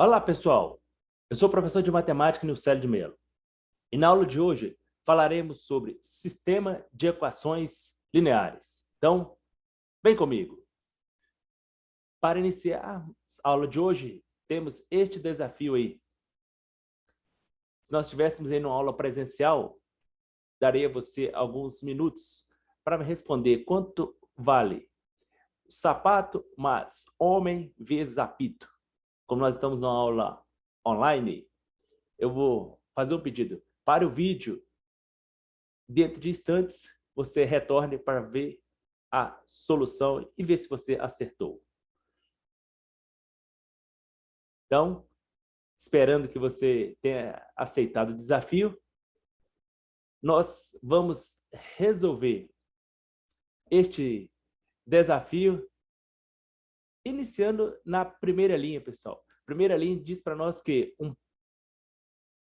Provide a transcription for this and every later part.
Olá, pessoal! Eu sou o professor de matemática Nilcélio de Mello. E na aula de hoje falaremos sobre sistema de equações lineares. Então, vem comigo! Para iniciar a aula de hoje, temos este desafio aí. Se nós estivéssemos em uma aula presencial, daria a você alguns minutos para me responder quanto vale sapato mais homem vezes apito. Como nós estamos numa aula online, eu vou fazer um pedido. Para o vídeo, dentro de instantes, você retorne para ver a solução e ver se você acertou. Então, esperando que você tenha aceitado o desafio, nós vamos resolver este desafio iniciando na primeira linha, pessoal. Primeira linha diz para nós que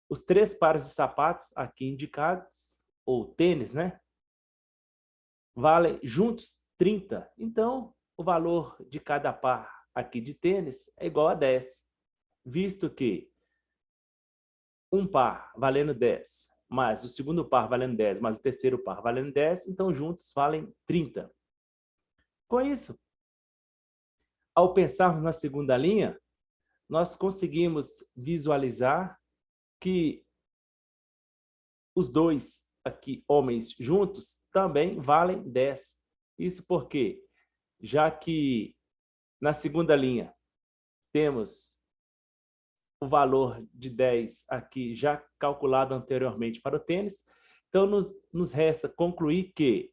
os 3 pares de sapatos aqui indicados, ou tênis, né? Valem juntos 30. Então, o valor de cada par aqui de tênis é igual a 10. Visto que um par valendo 10, mais o segundo par valendo 10, mais o terceiro par valendo 10, então juntos valem 30. Com isso, ao pensarmos na segunda linha, nós conseguimos visualizar que os dois aqui, homens juntos, também valem 10. Isso porque, já que na segunda linha temos o valor de 10 aqui já calculado anteriormente para o tênis, então nos resta concluir que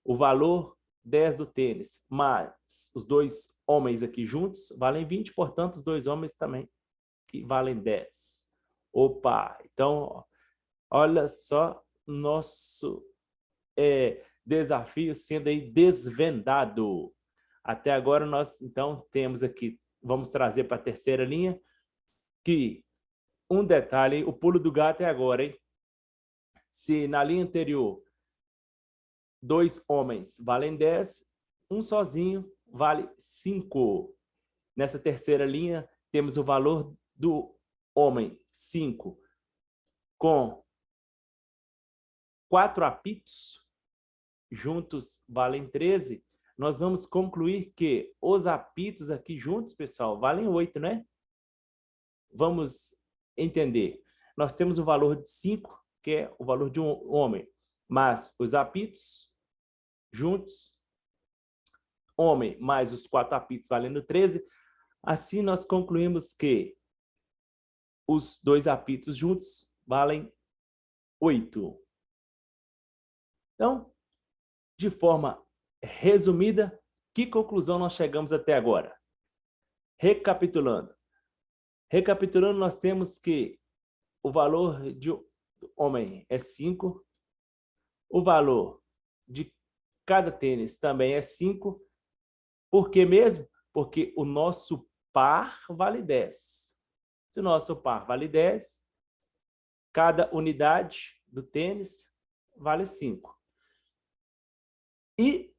o valor 10 do tênis mais os dois homens aqui juntos valem 20, portanto os dois homens também que valem 10. Opa! Então, olha só nosso desafio sendo aí desvendado. Até agora nós então temos aqui, vamos trazer para a terceira linha, que um detalhe, o pulo do gato é agora, hein? Se na linha anterior 2 homens valem 10, um sozinho vale 5. Nessa terceira linha, temos o valor do homem, 5, com 4 apitos, juntos valem 13. Nós vamos concluir que os apitos aqui juntos, pessoal, valem 8, né? Vamos entender. Nós temos o valor de 5, que é o valor de um homem, mas os apitos juntos, homem mais os 4 apitos valendo 13, assim nós concluímos que os 2 apitos juntos valem 8. Então, de forma resumida, que conclusão nós chegamos até agora? Recapitulando. Recapitulando, nós temos que o valor de homem é 5, o valor de cada tênis também é 5. Por que mesmo? Porque o nosso par vale 10. Se o nosso par vale 10, cada unidade do tênis vale 5. E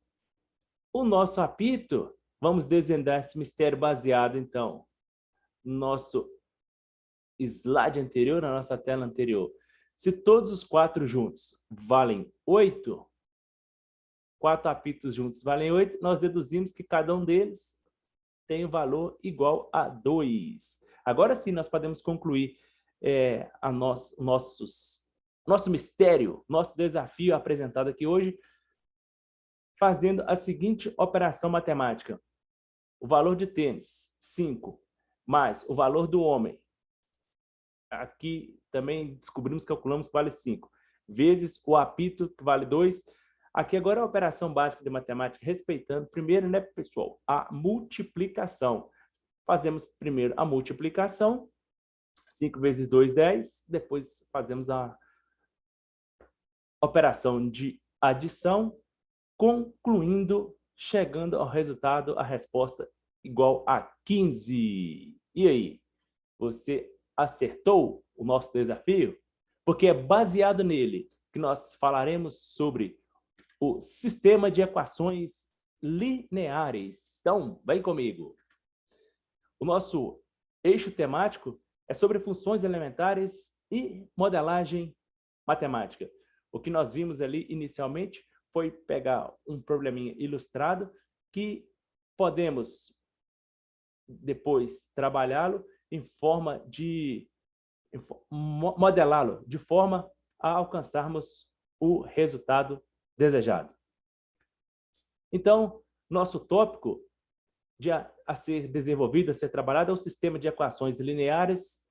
o nosso apito, vamos desvendar esse mistério baseado, então, no nosso slide anterior, na nossa tela anterior. Se todos os 4 juntos valem 8, 4 apitos juntos valem 8, nós deduzimos que cada um deles tem o valor igual a 2. Agora sim, nós podemos concluir nosso mistério, nosso desafio apresentado aqui hoje, fazendo a seguinte operação matemática. O valor de tênis, 5, mais o valor do homem, aqui também descobrimos, calculamos que vale 5, vezes o apito, que vale 2. Aqui agora é a operação básica de matemática, respeitando primeiro, né, pessoal, a multiplicação. Fazemos primeiro a multiplicação, 5 vezes 2, 10, depois fazemos a operação de adição, concluindo, chegando ao resultado, a resposta igual a 15. E aí, você acertou o nosso desafio? Porque é baseado nele que nós falaremos sobre o sistema de equações lineares. Então, vem comigo. O nosso eixo temático é sobre funções elementares e modelagem matemática. O que nós vimos ali inicialmente foi pegar um probleminha ilustrado que podemos depois trabalhá-lo em forma de modelá-lo de forma a alcançarmos o resultado desejado. Então, nosso tópico a ser desenvolvido, a ser trabalhado, é o sistema de equações lineares,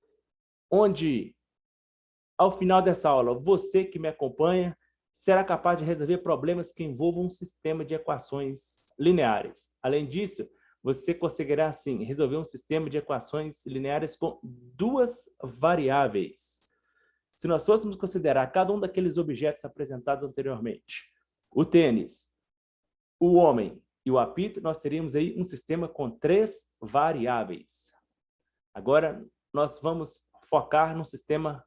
onde, ao final dessa aula, você que me acompanha será capaz de resolver problemas que envolvam um sistema de equações lineares. Além disso, você conseguirá, assim, resolver um sistema de equações lineares com duas variáveis. Se nós fôssemos considerar cada um daqueles objetos apresentados anteriormente, o tênis, o homem e o apito, nós teríamos aí um sistema com 3 variáveis. Agora, nós vamos focar num sistema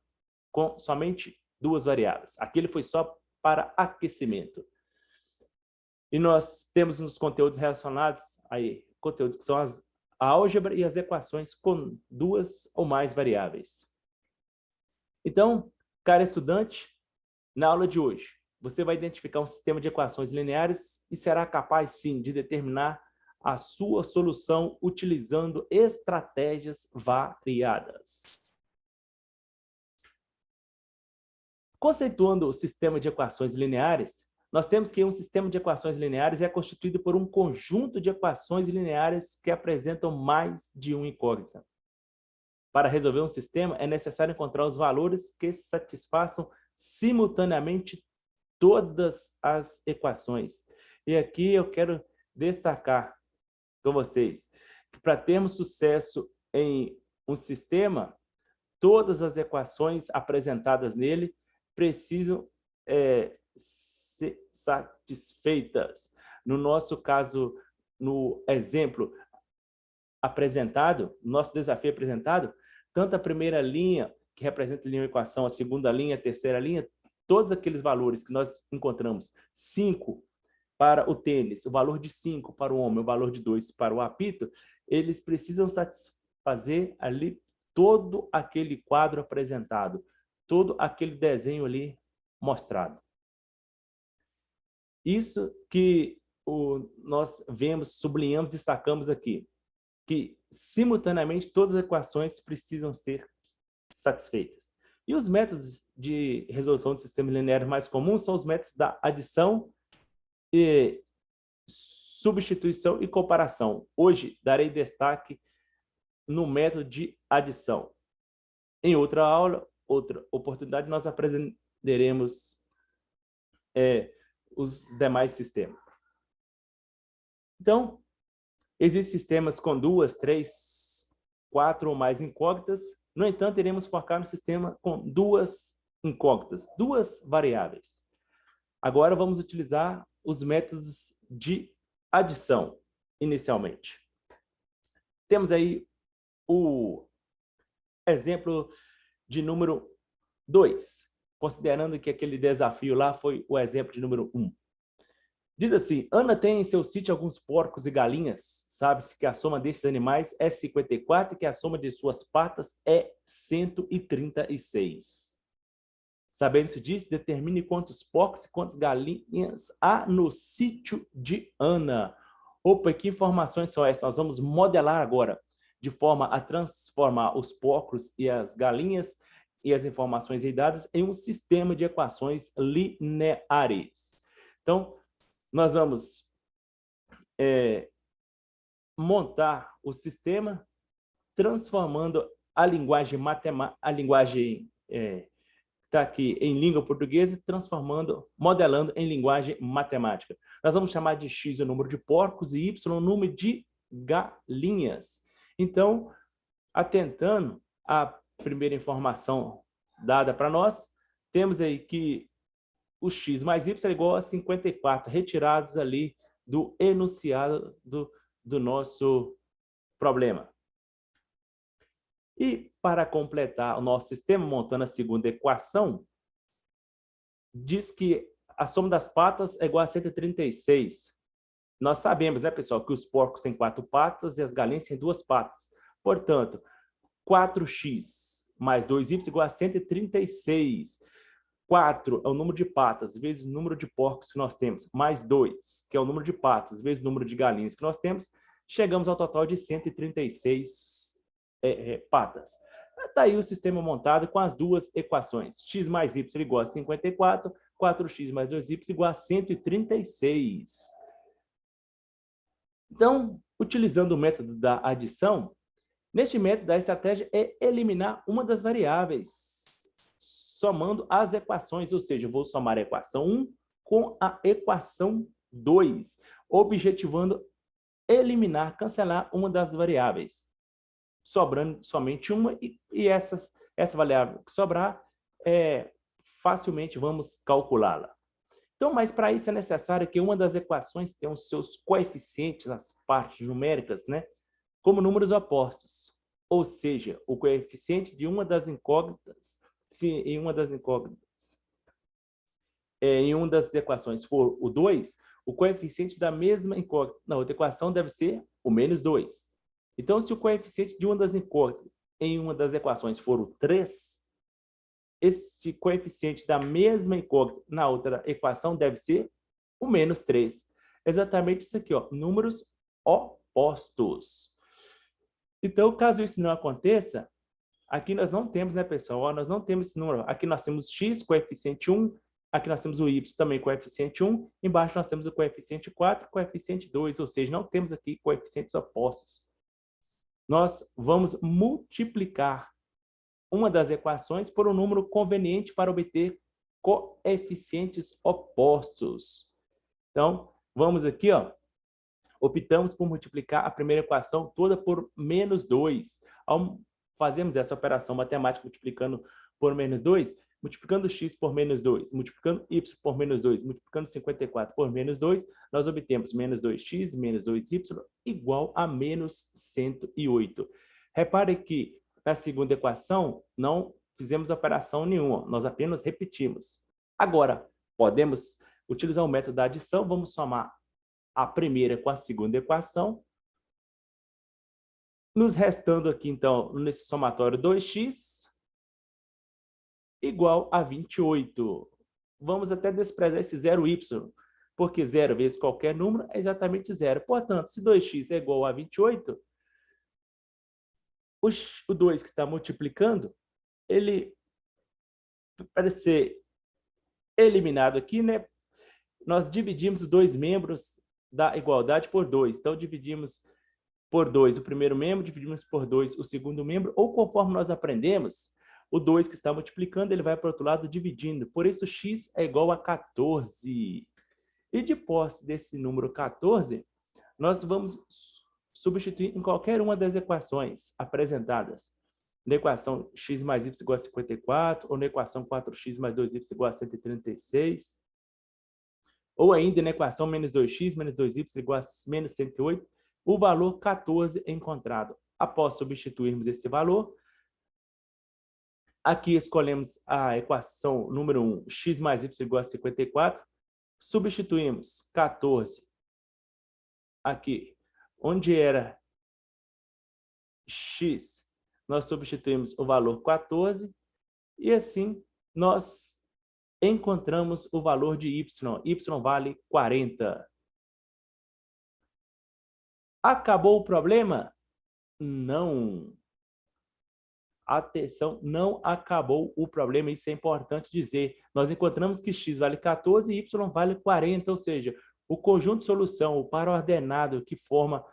com somente 2 variáveis. Aquele foi só para aquecimento. E nós temos nos conteúdos relacionados aí, conteúdos que são a álgebra e as equações com 2 ou mais variáveis. Então, cara estudante, na aula de hoje, você vai identificar um sistema de equações lineares e será capaz, sim, de determinar a sua solução utilizando estratégias variadas. Conceituando o sistema de equações lineares, nós temos que um sistema de equações lineares é constituído por um conjunto de equações lineares que apresentam mais de uma incógnita. Para resolver um sistema, é necessário encontrar os valores que satisfaçam simultaneamente todas as equações. E aqui eu quero destacar com vocês que para termos sucesso em um sistema, todas as equações apresentadas nele precisam ser satisfeitas. No nosso caso, no exemplo apresentado, nosso desafio apresentado, tanto a primeira linha, que representa a linha de equação, a segunda linha, a terceira linha, todos aqueles valores que nós encontramos, 5 para o tênis, o valor de 5 para o homem, o valor de 2 para o apito, eles precisam satisfazer ali todo aquele quadro apresentado, todo aquele desenho ali mostrado. Isso que nós vemos, sublinhamos, destacamos aqui, que simultaneamente todas as equações precisam ser satisfeitas. E os métodos de resolução de sistemas lineares mais comuns são os métodos da adição, e substituição e comparação. Hoje darei destaque no método de adição. Em outra aula, outra oportunidade, nós aprenderemos os demais sistemas. Então, existem sistemas com 2, 3, 4 ou mais incógnitas. No entanto, iremos focar no sistema com 2 incógnitas, 2 variáveis. Agora vamos utilizar os métodos de adição, inicialmente. Temos aí o exemplo de número 2, considerando que aquele desafio lá foi o exemplo de número 1. Diz assim: Ana tem em seu sítio alguns porcos e galinhas. Sabe-se que a soma destes animais é 54 e que a soma de suas patas é 136. Sabendo-se disso, determine quantos porcos e quantas galinhas há no sítio de Ana. Opa, que informações são essas? Nós vamos modelar agora, de forma a transformar os porcos e as galinhas e as informações aí dadas em um sistema de equações lineares. Então, nós vamos montar o sistema transformando a linguagem matemática, a linguagem está aqui em língua portuguesa, modelando em linguagem matemática. Nós vamos chamar de X o número de porcos e Y o número de galinhas. Então, atentando à primeira informação dada para nós, temos aí que o X mais Y é igual a 54, retirados ali do enunciado do nosso problema. E para completar o nosso sistema, montando a segunda equação, diz que a soma das patas é igual a 136. Nós sabemos, né, pessoal, que os porcos têm 4 patas e as galinhas têm 2 patas. Portanto, 4x mais 2y igual a 136. 4 é o número de patas vezes o número de porcos que nós temos, mais 2, que é o número de patas vezes o número de galinhas que nós temos, chegamos ao total de 136 patas. Está aí o sistema montado com as duas equações. X mais y igual a 54, 4x mais 2y igual a 136. Então, utilizando o método da adição, neste método a estratégia é eliminar uma das variáveis, somando as equações, ou seja, eu vou somar a equação 1 com a equação 2, objetivando eliminar, cancelar uma das variáveis, sobrando somente uma, e essa variável que sobrar, facilmente vamos calculá-la. Então, mas para isso é necessário que uma das equações tenha os seus coeficientes, as partes numéricas, né, como números opostos. Ou seja, o coeficiente de uma das incógnitas, se em uma das equações for o 2, o coeficiente da mesma incógnita na outra equação deve ser o menos 2. Então, se o coeficiente de uma das incógnitas em uma das equações for o 3, este coeficiente da mesma incógnita na outra equação deve ser o menos 3. Exatamente isso aqui, ó, números opostos. Então, caso isso não aconteça, aqui nós não temos, né, pessoal? Ó, nós não temos esse número. Aqui nós temos x, coeficiente 1. Aqui nós temos o y, também coeficiente 1. Embaixo nós temos o coeficiente 4, coeficiente 2. Ou seja, não temos aqui coeficientes opostos. Nós vamos multiplicar uma das equações por um número conveniente para obter coeficientes opostos. Então, vamos aqui, ó. Optamos por multiplicar a primeira equação toda por menos 2. Ao fazermos essa operação matemática multiplicando por menos 2, multiplicando x por menos 2, multiplicando y por menos 2, multiplicando 54 por menos 2, nós obtemos menos 2x menos 2y igual a menos 108. Repare que na segunda equação não fizemos operação nenhuma, nós apenas repetimos. Agora, podemos utilizar o método da adição, vamos somar a primeira com a segunda equação, nos restando aqui, então, nesse somatório 2x igual a 28. Vamos até desprezar esse 0y, porque 0 vezes qualquer número é exatamente 0. Portanto, se 2x é igual a 28, o 2 que está multiplicando, ele, para ser eliminado aqui, né, nós dividimos os dois membros da igualdade por 2. Então, dividimos por 2 o primeiro membro, dividimos por 2 o segundo membro, ou conforme nós aprendemos, o 2 que está multiplicando, ele vai para o outro lado dividindo. Por isso, x é igual a 14. E de posse desse número 14, nós vamos substituir em qualquer uma das equações apresentadas. Na equação x mais y igual a 54, ou na equação 4x mais 2y igual a 136, ou ainda na equação menos 2x menos 2y igual a menos 108, o valor 14 é encontrado. Após substituirmos esse valor, aqui escolhemos a equação número 1, x mais y igual a 54, substituímos 14 aqui, onde era x, nós substituímos o valor 14, e assim nós encontramos o valor de y. Y vale 40. Acabou o problema? Não. Atenção, não acabou o problema, isso é importante dizer. Nós encontramos que x vale 14 e y vale 40, ou seja, o conjunto de solução, o par ordenado que forma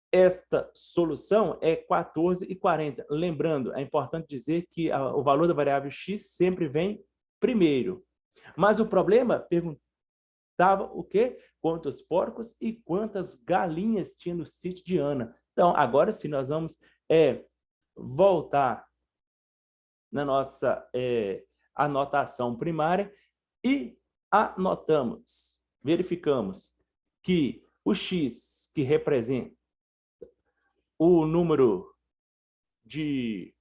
esta solução é 14 e 40. Lembrando, é importante dizer que o valor da variável x sempre vem primeiro. Mas o problema perguntava o quê? Quantos porcos e quantas galinhas tinha no sítio de Ana. Então, agora sim, nós vamos voltar na nossa anotação primária e anotamos, verificamos que o x, que representa o número de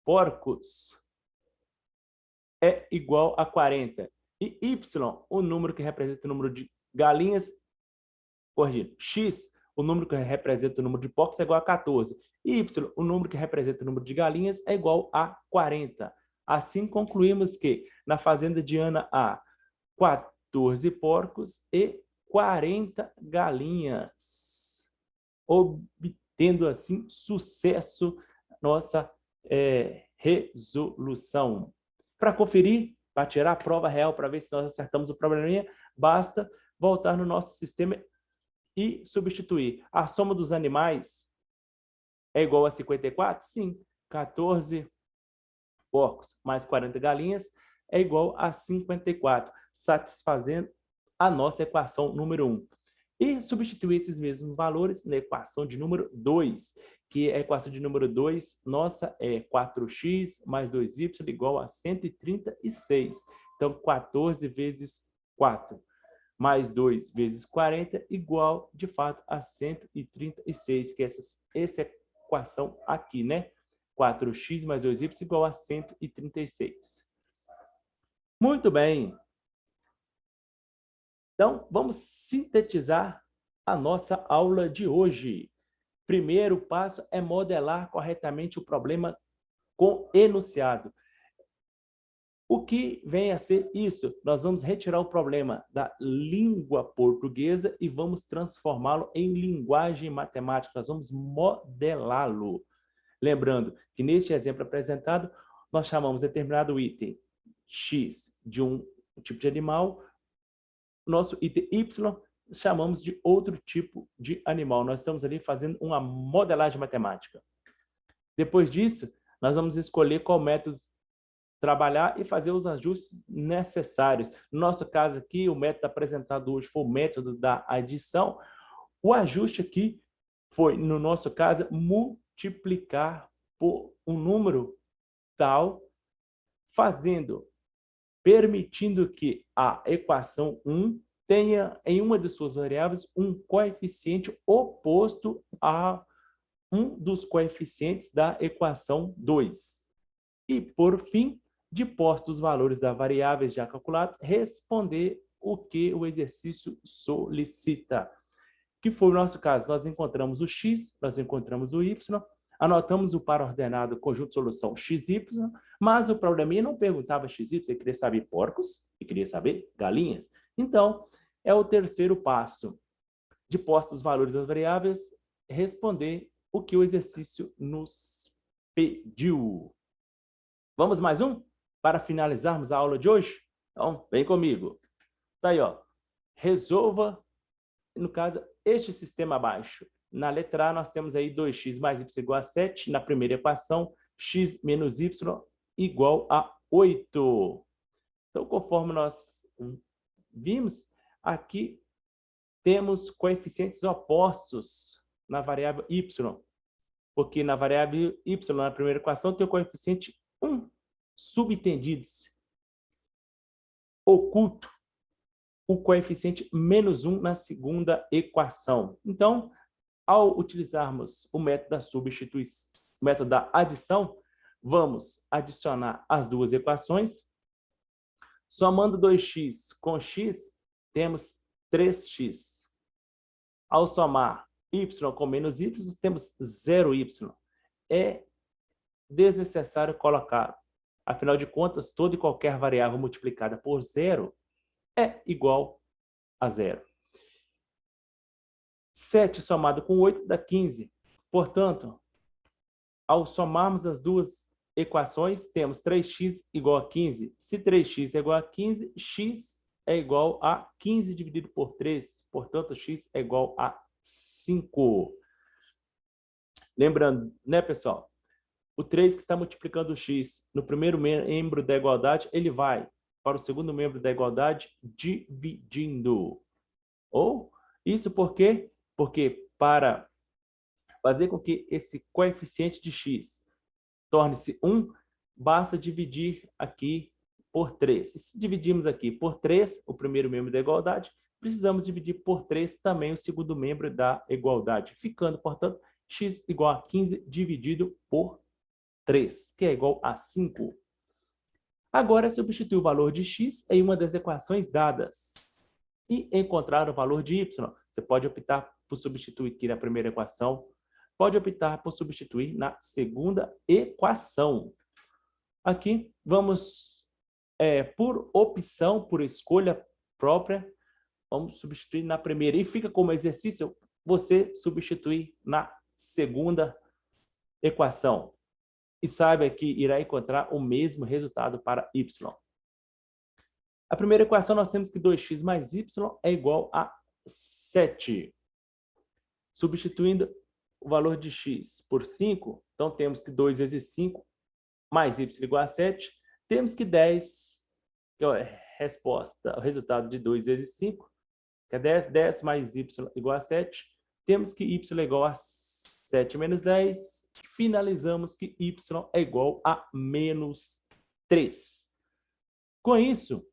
porcos, é igual a 40. E y, o número que representa o número de galinhas, corrigindo, x, o número que representa o número de porcos é igual a 14. Y, o número que representa o número de galinhas é igual a 40. Assim, concluímos que na fazenda de Ana há 14 porcos e 40 galinhas, obtendo assim sucesso nossa resolução. Para conferir, para tirar a prova real, para ver se nós acertamos o probleminha, basta voltar no nosso sistema e substituir. A soma dos animais é igual a 54? Sim. 14 porcos mais 40 galinhas é igual a 54, satisfazendo a nossa equação número 1. E substituir esses mesmos valores na equação de número 2, que a equação de número 2, nossa, é 4x mais 2y igual a 136. Então, 14 vezes 4 mais 2 vezes 40 igual, de fato, a 136, que é essa equação aqui, né? 4x mais 2y igual a 136. Muito bem. Então, vamos sintetizar a nossa aula de hoje. Primeiro passo é modelar corretamente o problema com enunciado. O que vem a ser isso? Nós vamos retirar o problema da língua portuguesa e vamos transformá-lo em linguagem matemática. Nós vamos modelá-lo. Lembrando que neste exemplo apresentado, nós chamamos determinado item X de um tipo de animal, nosso item Y chamamos de outro tipo de animal. Nós estamos ali fazendo uma modelagem matemática. Depois disso, nós vamos escolher qual método trabalhar e fazer os ajustes necessários. No nosso caso aqui, o método apresentado hoje foi o método da adição. O ajuste aqui foi, no nosso caso, multiplicar por um número tal, permitindo que a equação 1 tenha em uma de suas variáveis um coeficiente oposto a um dos coeficientes da equação 2. E, por fim, de postos os valores das variáveis já calculados, responder o que o exercício solicita. Que foi o nosso caso. Nós encontramos o x, nós encontramos o y, anotamos o par ordenado conjunto de solução xy, mas o probleminha não perguntava xy, ele queria saber porcos e queria saber galinhas. Então, é o terceiro passo. De postos os valores das variáveis, responder o que o exercício nos pediu. Vamos mais um? Para finalizarmos a aula de hoje? Então, vem comigo. Tá aí, ó. Resolva, no caso, este sistema abaixo. Na letra A, nós temos aí 2x mais y igual a 7. Na primeira equação, x menos y igual a 8. Então, conforme nós vimos, aqui temos coeficientes opostos na variável y. Porque na variável y, na primeira equação, tem o coeficiente 1, subtendido-se, oculto, o coeficiente menos 1 na segunda equação. Então, ao utilizarmos o método da substituição, o método da adição, vamos adicionar as duas equações. Somando 2x com x, temos 3x. Ao somar y com menos y, temos 0y. É desnecessário colocar. Afinal de contas, toda e qualquer variável multiplicada por 0 é igual a 0. 7 somado com 8 dá 15. Portanto, ao somarmos as duas equações, temos 3x igual a 15. Se 3x é igual a 15, x é igual a 15 dividido por 3. Portanto, x é igual a 5. Lembrando, né, pessoal? O 3 que está multiplicando o x no primeiro membro da igualdade, ele vai para o segundo membro da igualdade dividindo. Ou isso por quê? Porque para fazer com que esse coeficiente de x torne-se 1, basta dividir aqui por 3. E se dividirmos aqui por 3, o primeiro membro da igualdade, precisamos dividir por 3 também o segundo membro da igualdade, ficando, portanto, x igual a 15 dividido por 3, que é igual a 5. Agora, substituir o valor de x em uma das equações dadas e encontrar o valor de y. Você pode optar por substituir aqui na primeira equação, pode optar por substituir na segunda equação. Aqui, vamos, por opção, por escolha própria, vamos substituir na primeira. E fica como exercício você substituir na segunda equação. E saiba que irá encontrar o mesmo resultado para y. A primeira equação, nós temos que 2x mais y é igual a 7. Substituindo o valor de x por 5, então temos que 2 vezes 5 mais y igual a 7. Temos que 10, que é a resposta, o resultado de 2 vezes 5, que é 10. 10 mais y igual a 7. Temos que y é igual a 7 menos 10. Finalizamos que y é igual a menos 3. Com isso,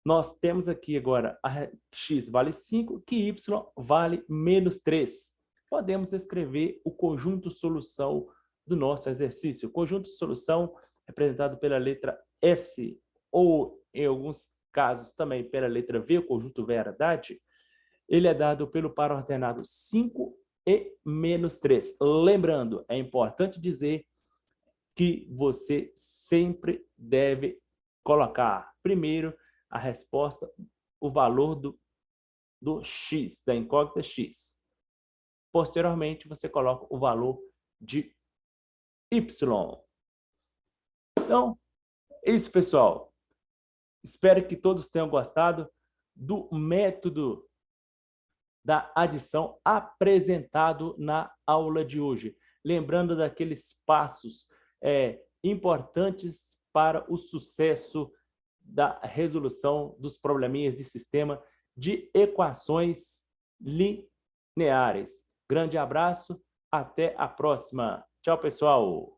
nós temos aqui agora a x vale 5, que y vale menos 3. Podemos escrever o conjunto solução do nosso exercício. O conjunto solução representado pela letra S, ou em alguns casos também pela letra V, o conjunto verdade, ele é dado pelo par ordenado 5 e menos 3. Lembrando, é importante dizer que você sempre deve colocar primeiro a resposta, o valor do x, da incógnita x. Posteriormente, você coloca o valor de y. Então, é isso, pessoal. Espero que todos tenham gostado do método da adição apresentado na aula de hoje. Lembrando daqueles passos importantes para o sucesso da resolução dos probleminhas de sistema de equações lineares. Grande abraço, até a próxima. Tchau, pessoal!